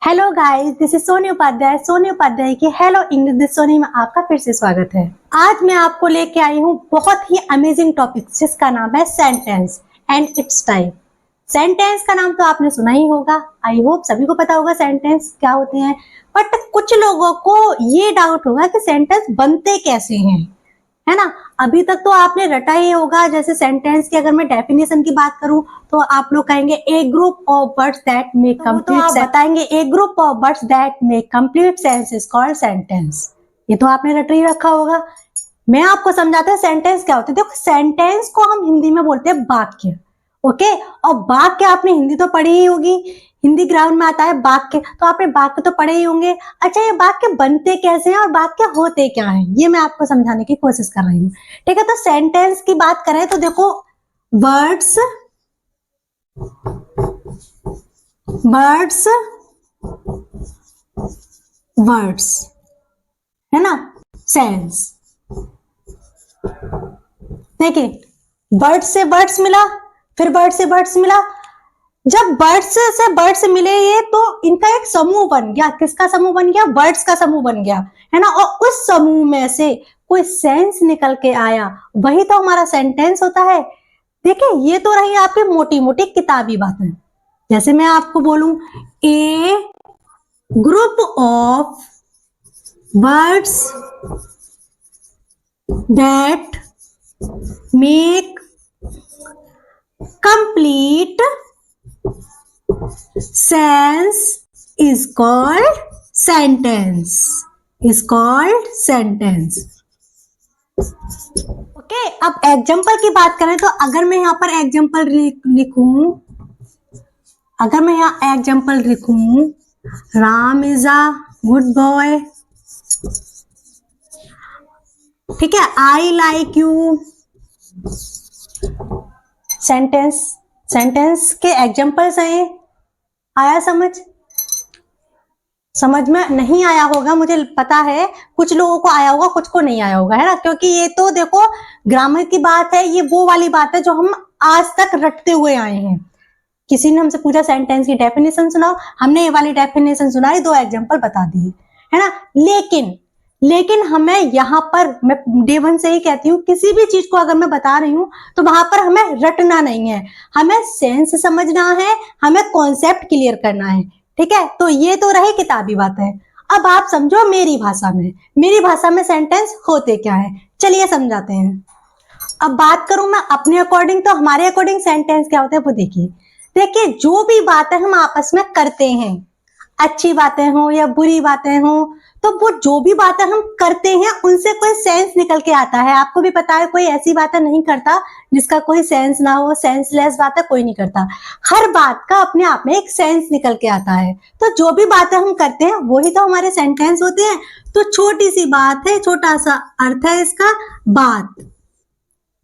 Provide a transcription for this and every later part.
Hello guys, this is Soni Upadhyay की hello English with Sony में आपका फिर से स्वागत है। आज मैं आपको लेके आई हूँ बहुत ही अमेजिंग टॉपिक जिसका नाम है sentence and it's type. Sentence का नाम तो आपने सुना ही होगा, आई होप सभी को पता होगा सेंटेंस क्या होते हैं। बट कुछ लोगों को ये डाउट होगा कि सेंटेंस बनते कैसे हैं, है ना। अभी तक तो आपने रटा ही होगा। जैसे सेंटेंस की अगर मैं डेफिनेशन की बात करूं तो आप लोग कहेंगे a group of words that make complete, आप बताएंगे a group of words that make complete sense is called sentence. ये तो आपने रट ही रखा होगा। मैं आपको समझाता हूँ सेंटेंस क्या होता है। देखो, सेंटेंस को हम हिंदी में बोलते हैं वाक्य, ओके। और वाक्य आपने हिंदी तो पढ़ी ही होगी, हिंदी ग्रामर में आता है वाक्य, तो आपने वाक्य तो पढ़े ही होंगे। अच्छा, ये वाक्य बनते कैसे हैं और वाक्य होते क्या हैं, ये मैं आपको समझाने की कोशिश कर रही हूँ, ठीक है। तो सेंटेंस की बात करें तो देखो, वर्ड्स वर्ड्स वर्ड्स है ना, सेंस। देखिए, वर्ड से वर्ड्स मिला, फिर वर्ड से वर्ड्स मिला। जब वर्ड्स से वर्ड्स मिले ये, तो इनका एक समूह बन गया। किसका समूह बन गया? वर्ड्स का समूह बन गया, है ना। और उस समूह में से कोई सेंस निकल के आया, वही तो हमारा सेंटेंस होता है। देखिए, ये तो रही आपकी मोटी मोटी किताबी बातें। जैसे मैं आपको बोलूं, a group of words that make complete sense is called sentence, is called sentence, okay. अब एग्जाम्पल की बात करें तो अगर मैं यहाँ पर एग्जाम्पल लिखूं, अगर मैं यहाँ एग्जाम्पल लिखूं, Ram is a good boy, ठीक है, I like you, sentence, sentence के एग्जाम्पल्स हैं। आया समझ में नहीं आया होगा, मुझे पता है। कुछ लोगों को आया होगा, कुछ को नहीं आया होगा, है ना। क्योंकि ये तो देखो, ग्रामर की बात है, ये वो वाली बात है जो हम आज तक रटते हुए आए हैं। किसी ने हमसे पूछा सेंटेंस की डेफिनेशन सुनाओ, हमने ये वाली डेफिनेशन सुनाई, 2 एग्जाम्पल बता दिए, है ना। लेकिन हमें यहाँ पर, मैं डे 1 से ही कहती हूँ, किसी भी चीज को अगर मैं बता रही हूँ तो वहां पर हमें रटना नहीं है, हमें सेंस समझना है, हमें कॉन्सेप्ट क्लियर करना है, ठीक है। तो ये तो रही किताबी बात है। अब आप समझो मेरी भाषा में सेंटेंस होते क्या है, चलिए समझाते हैं। अब बात करूं मैं अपने अकॉर्डिंग, तो हमारे अकॉर्डिंग सेंटेंस क्या होता है वो देखिए, जो भी बातें हम आपस में करते हैं, अच्छी बातें हो या बुरी बातें हो, तो वो जो भी बातें हम करते हैं उनसे कोई सेंस निकल के आता है। आपको भी पता है, कोई ऐसी बातें नहीं करता जिसका कोई सेंस ना हो, सेंसलेस बातें कोई नहीं करता। हर बात का अपने आप में एक सेंस निकल के आता है। तो जो भी बातें हम करते हैं वही तो हमारे सेंटेंस होते हैं। तो छोटी सी बात है, छोटा सा अर्थ है इसका, बात।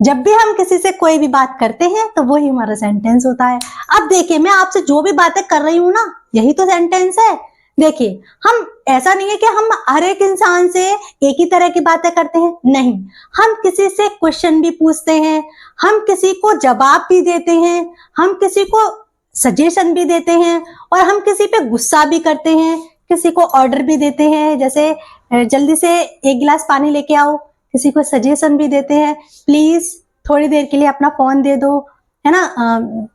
जब भी हम किसी से कोई भी बात करते हैं तो वही हमारा सेंटेंस होता है। अब देखिए, मैं आपसे जो भी बातें कर रही हूं ना, यही तो सेंटेंस है। देखिए, हम ऐसा नहीं है कि हम हर एक इंसान से एक ही तरह की बातें करते हैं, नहीं। हम किसी से क्वेश्चन भी पूछते हैं, हम किसी को जवाब भी देते हैं, हम किसी को सजेशन भी देते हैं, और हम किसी पे गुस्सा भी करते हैं, किसी को ऑर्डर भी देते हैं, जैसे जल्दी से 1 गिलास पानी लेके आओ। किसी को सजेशन भी देते हैं, प्लीज थोड़ी देर के लिए अपना फोन दे दो, है ना।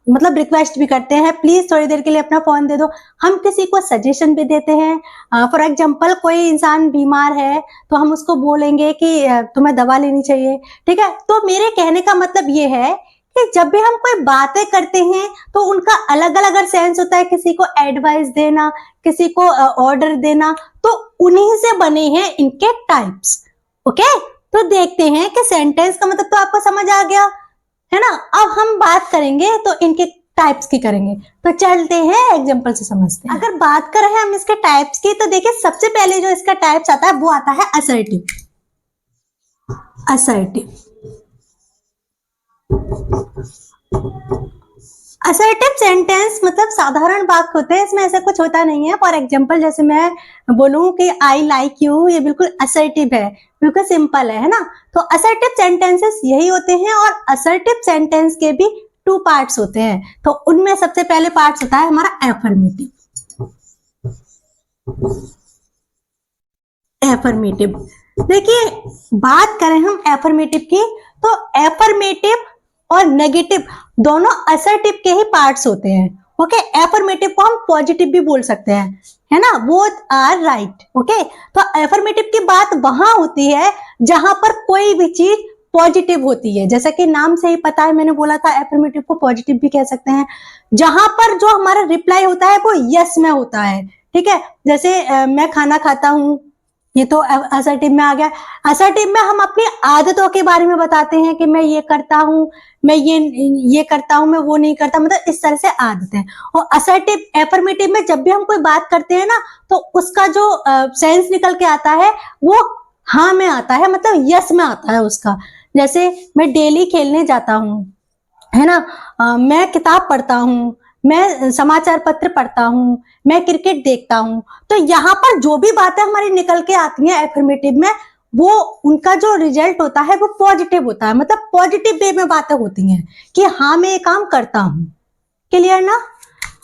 मतलब रिक्वेस्ट भी करते हैं, प्लीज थोड़ी देर के लिए अपना फोन दे दो। हम किसी को सजेशन भी देते हैं। फॉर एग्जांपल, कोई इंसान बीमार है तो हम उसको बोलेंगे कि तुम्हें दवा लेनी चाहिए, ठीक है। तो मेरे कहने का मतलब ये है कि जब भी हम कोई बातें करते हैं तो उनका अलग अलग सेंस होता है। किसी को एडवाइस देना, किसी को ऑर्डर देना, तो उन्हीं से बने हैं इनके टाइप्स, ओके। तो देखते हैं कि सेंटेंस का मतलब तो आपको समझ आ गया, है ना। अब हम बात करेंगे तो इनके टाइप्स की करेंगे, तो चलते हैं एग्जांपल से समझते हैं। अगर बात करें हम इसके टाइप्स की, तो देखिए, सबसे पहले जो इसका टाइप्स आता है वो आता है असर्टिव। असर्टिव सेंटेंस मतलब साधारण वाक्य होते हैं, इसमें ऐसा कुछ होता नहीं है। फॉर एग्जांपल, जैसे मैं बोलूं कि आई लाइक यू, ये बिल्कुल असर्टिव है, बिल्कुल सिंपल है ना। तो असर्टिव सेंटेंसेस यही होते हैं। और असर्टिव सेंटेंस के भी 2 पार्ट्स होते हैं। तो उनमें सबसे पहले पार्ट होता है हमारा एफर्मेटिव। एफर्मेटिव। देखिए, बात करें हम एफर्मेटिव की, तो एफर्मेटिव और नेगेटिव दोनों असर्टिव के ही पार्ट्स होते हैं। ओके, एफर्मेटिव को हम पॉजिटिव भी बोल सकते हैं, है ना, बोथ आर राइट। ओके, तो एफर्मेटिव की बात वहां होती है जहां पर कोई भी चीज पॉजिटिव होती है, जैसा कि नाम से ही पता है, मैंने बोला था एफर्मेटिव को पॉजिटिव भी कह सकते हैं, जहां पर जो हमारा रिप्लाई होता है वो यस में होता है। ठीक है, जैसे मैं खाना खाता हूँ, ये तो असर्टिव में आ गया। असर्टिव में हम अपनी आदतों के बारे में बताते हैं कि मैं ये करता हूँ, मैं ये करता हूँ, मैं वो नहीं करता, मतलब इस तरह से आदतें। और असर्टिव एफर्मेटिव में जब भी हम कोई बात करते हैं ना, तो उसका जो सेंस निकल के आता है वो हाँ में आता है, मतलब यस में आता है उसका। जैसे मैं डेली खेलने जाता हूँ, है ना, मैं किताब पढ़ता हूँ, मैं समाचार पत्र पढ़ता हूँ, मैं क्रिकेट देखता हूँ, तो यहाँ पर जो भी बातें हमारी निकल के आती हैं एफर्मेटिव में, वो उनका जो रिजल्ट होता है वो पॉजिटिव होता है, मतलब पॉजिटिव वे में बातें होती हैं कि हाँ मैं ये काम करता हूँ। क्लियर ना?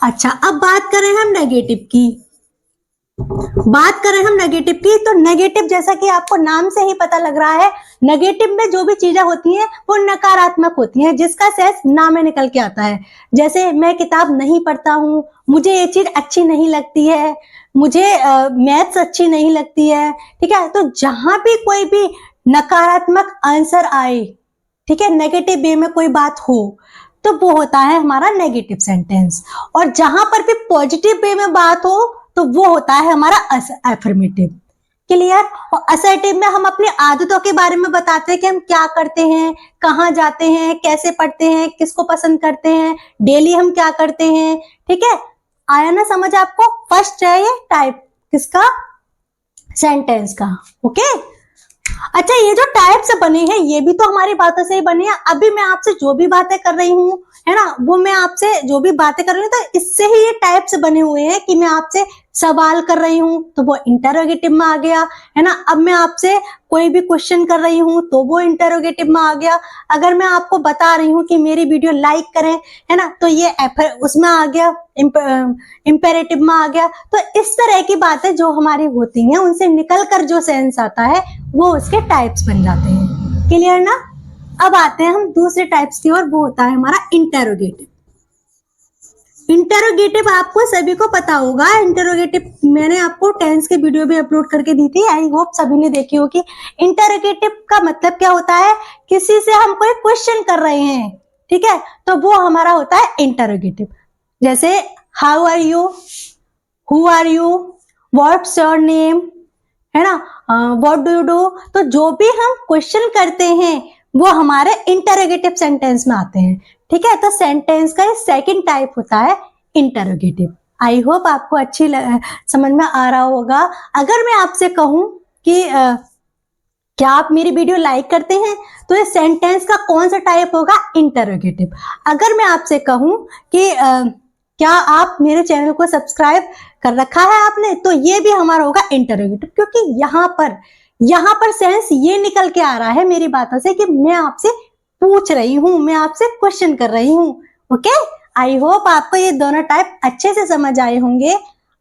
अच्छा, अब बात करें हम नेगेटिव की। बात करें हम नेगेटिव की, तो नेगेटिव जैसा कि आपको नाम से ही पता लग रहा है, नेगेटिव में जो भी चीजें होती हैं वो नकारात्मक होती हैं, जिसका सेंस ना में निकल के आता है। जैसे मैं किताब नहीं पढ़ता हूँ, मुझे ये चीज अच्छी नहीं लगती है, मुझे मैथ्स अच्छी नहीं लगती है। ठीक है, तो जहां भी कोई भी नकारात्मक आंसर आए, ठीक है, नेगेटिव वे में कोई बात हो, तो वो होता है हमारा नेगेटिव सेंटेंस। और जहां पर भी पॉजिटिव वे में बात हो, तो वो होता है हमारा एफर्मेटिव। क्लियर? और असर्टिव में हम अपनी आदतों के बारे में बताते हैं कि हम क्या करते हैं, कहाँ जाते हैं, कैसे पढ़ते हैं, किसको पसंद करते हैं, डेली हम क्या करते हैं। ठीक है, आया ना समझ आपको? फर्स्ट है ये टाइप किसका, सेंटेंस का। ओके, अच्छा, ये जो टाइप्स बने हैं ये भी तो हमारी बातों से ही बने हैं। अभी मैं आपसे जो भी बातें कर रही हूँ, है ना, वो मैं आपसे जो भी बातें कर रही हूँ, तो इससे ही ये टाइप्स बने हुए हैं कि मैं आपसे सवाल कर रही हूँ तो वो इंटरोगेटिव में आ गया, है ना। अब मैं आपसे कोई भी क्वेश्चन कर रही हूँ तो वो इंटरोगेटिव में आ गया। अगर मैं आपको बता रही हूँ कि मेरी वीडियो लाइक करें, है ना, तो ये उसमें आ गया, इंपेरेटिव में आ गया। तो इस तरह की बातें जो हमारी होती हैं, उनसे निकल कर जो सेंस आता है वो उसके टाइप्स बन जाते हैं। क्लियर ना? अब आते हैं हम दूसरे टाइप्स की ओर, वो होता है हमारा इंटरोगेटिव। इंटरोगेटिव आपको सभी को पता होगा। इंटरोगेटिव मैंने आपको टेंस के वीडियो भी अपलोड करके दी थी, आई होप सभी ने देखी होगी। इंटरोगेटिव का मतलब क्या होता है, किसी से हम कोई क्वेश्चन कर रहे हैं, ठीक है, तो वो हमारा होता है इंटरोगेटिव। जैसे how are you, who are you, what's your name, है ना, व्हाट डू यू डू। तो जो भी हम क्वेश्चन करते हैं वो हमारे इंटरोगेटिव सेंटेंस में आते हैं। ठीक है, तो सेंटेंस का सेकंड टाइप होता है इंटरोगेटिव। आई होप आपको अच्छी समझ में आ रहा होगा। अगर मैं आपसे कहूं कि क्या आप मेरी वीडियो लाइक करते हैं, तो ये सेंटेंस का कौन सा टाइप होगा, इंटरोगेटिव। अगर मैं आपसे कहूं कि क्या आप मेरे चैनल को सब्सक्राइब कर रखा है आपने, तो ये भी हमारा होगा इंटरोगेटिव, क्योंकि यहाँ पर सेंस ये निकल के आ रहा है मेरी बातों से कि मैं आपसे पूछ रही हूँ, मैं आपसे क्वेश्चन कर रही हूँ। ओके, आई होप आपको ये दोनों टाइप अच्छे से समझ आए होंगे।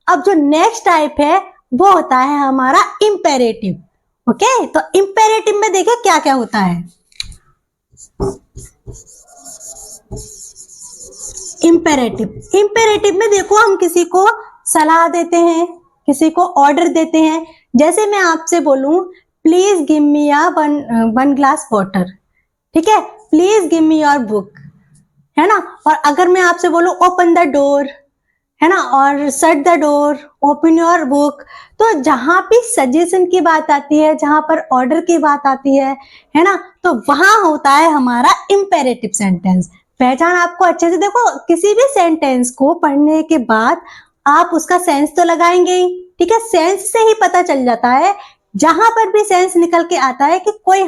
अब जो नेक्स्ट टाइप है वो होता है हमारा इंपेरेटिव। ओके, तो इंपेरेटिव में देखिए क्या क्या होता है। इंपेरेटिव में देखो, हम किसी को सलाह देते हैं, किसी को ऑर्डर देते हैं। जैसे मैं आपसे बोलूं, please give me one glass water, ठीक है, please give me your book, है ना। और अगर मैं आपसे बोलूं ओपन द डोर, है ना, और shut the door, open your book, तो जहां भी सजेशन की बात आती है, जहां पर ऑर्डर की बात आती है ना, तो वहां होता है हमारा इंपेरेटिव सेंटेंस। पहचान आपको अच्छे से देखो, किसी भी सेंटेंस को पढ़ने के बाद आप उसका सेंस तो लगाएंगे ही, ठीक है, सेंस से ही पता चल जाता है। जहां पर भी सेंस निकल के आता है कि कोई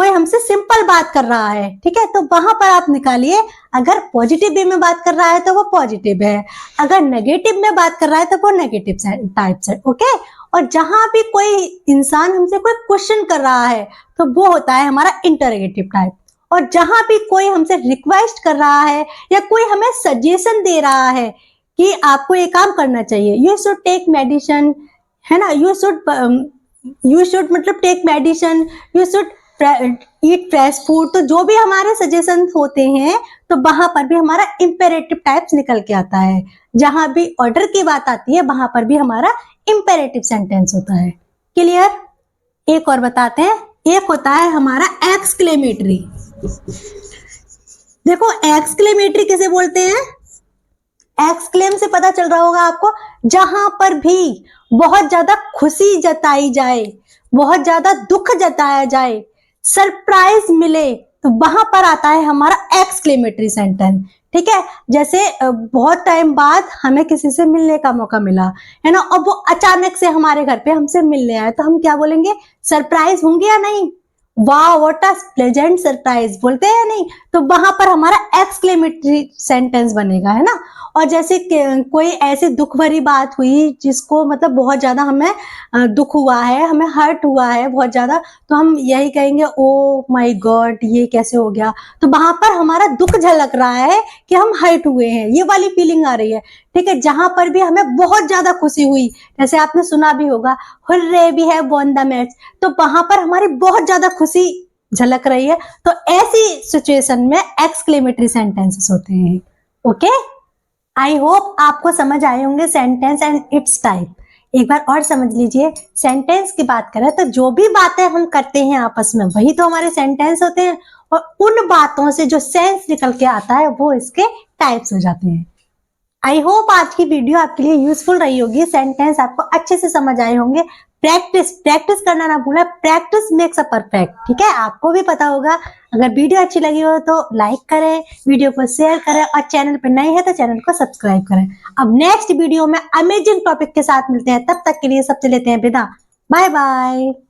हमसे सिंपल बात कर रहा है, ठीक है, तो वहां पर आप निकालिए। अगर पॉजिटिव वे में बात कर रहा है तो वो पॉजिटिव है, अगर नेगेटिव में बात कर रहा है तो वो नेगेटिव टाइप से। ओके, और जहां भी कोई इंसान हमसे कोई क्वेश्चन कर रहा है तो वो होता है हमारा इंटरोगेटिव टाइप। और जहां भी कोई हमसे रिक्वेस्ट कर रहा है या कोई हमें सजेशन दे रहा है कि आपको एक काम करना चाहिए, यू शुड टेक मेडिसिन, है ना, यू शुड मतलब take medicine, you should eat fresh food. तो जो भी हमारे सजेशन होते हैं तो वहां पर भी हमारा इंपेरेटिव टाइप्स निकल के आता है। जहां भी ऑर्डर की बात आती है वहां पर भी हमारा इंपेरेटिव सेंटेंस होता है। क्लियर? एक और बताते हैं, एक होता है हमारा एक्सक्लेमेटरी। देखो एक्सक्लेमेटरी किसे बोलते हैं? एक्सक्लेम से पता चल रहा होगा आपको, जहां पर भी बहुत ज्यादा खुशी जताई जाए, बहुत ज्यादा दुख जताया जाए, सरप्राइज मिले, तो वहां पर आता है हमारा एक्सक्लेमेटरी सेंटेंस। ठीक है, जैसे बहुत टाइम बाद हमें किसी से मिलने का मौका मिला, है ना, और वो अचानक से हमारे घर पे हमसे मिलने आए, तो हम क्या बोलेंगे? सरप्राइज होंगे या नहीं? वाह व्हाट अ प्लेजेंट सरप्राइज बोलते हैं या नहीं? तो वहां पर हमारा एक्सक्लेमेटरी सेंटेंस बनेगा, है ना। और जैसे कोई ऐसी दुख भरी बात हुई जिसको मतलब बहुत ज्यादा हमें दुख हुआ है, हमें हर्ट हुआ है बहुत ज्यादा, तो हम यही कहेंगे ओ माय गॉड ये कैसे हो गया। तो वहां पर हमारा दुख झलक रहा है कि हम हर्ट हुए हैं, ये वाली फीलिंग आ रही है। ठीक है, जहां पर भी हमें बहुत ज्यादा खुशी हुई, जैसे आपने सुना भी होगा hurray we have won the match, तो वहां पर हमारी बहुत ज्यादा खुशी झलक रही है, तो ऐसी सिचुएशन में एक्सक्लेमेटरी सेंटेंसेस होते हैं। ओके, आई होप आपको समझ आए होंगे सेंटेंस एंड इट्स टाइप। एक बार और समझ लीजिए, सेंटेंस की बात करें तो जो भी बातें हम करते हैं आपस में वही तो हमारे सेंटेंस होते हैं, और उन बातों से जो सेंस निकल के आता है वो इसके टाइप्स हो जाते हैं। आई होप आज की वीडियो आपके लिए यूजफुल रही होगी, सेंटेंस आपको अच्छे से समझ आए होंगे। प्रैक्टिस करना ना भूलें, प्रैक्टिस मेक्स अ परफेक्ट। ठीक है, आपको भी पता होगा। अगर वीडियो अच्छी लगी हो तो लाइक करें, वीडियो को शेयर करें, और चैनल पर नए हैं तो चैनल को सब्सक्राइब करें। अब नेक्स्ट वीडियो में अमेजिंग टॉपिक के साथ मिलते हैं, तब तक के लिए सबसे लेते हैं विदा। Bye bye.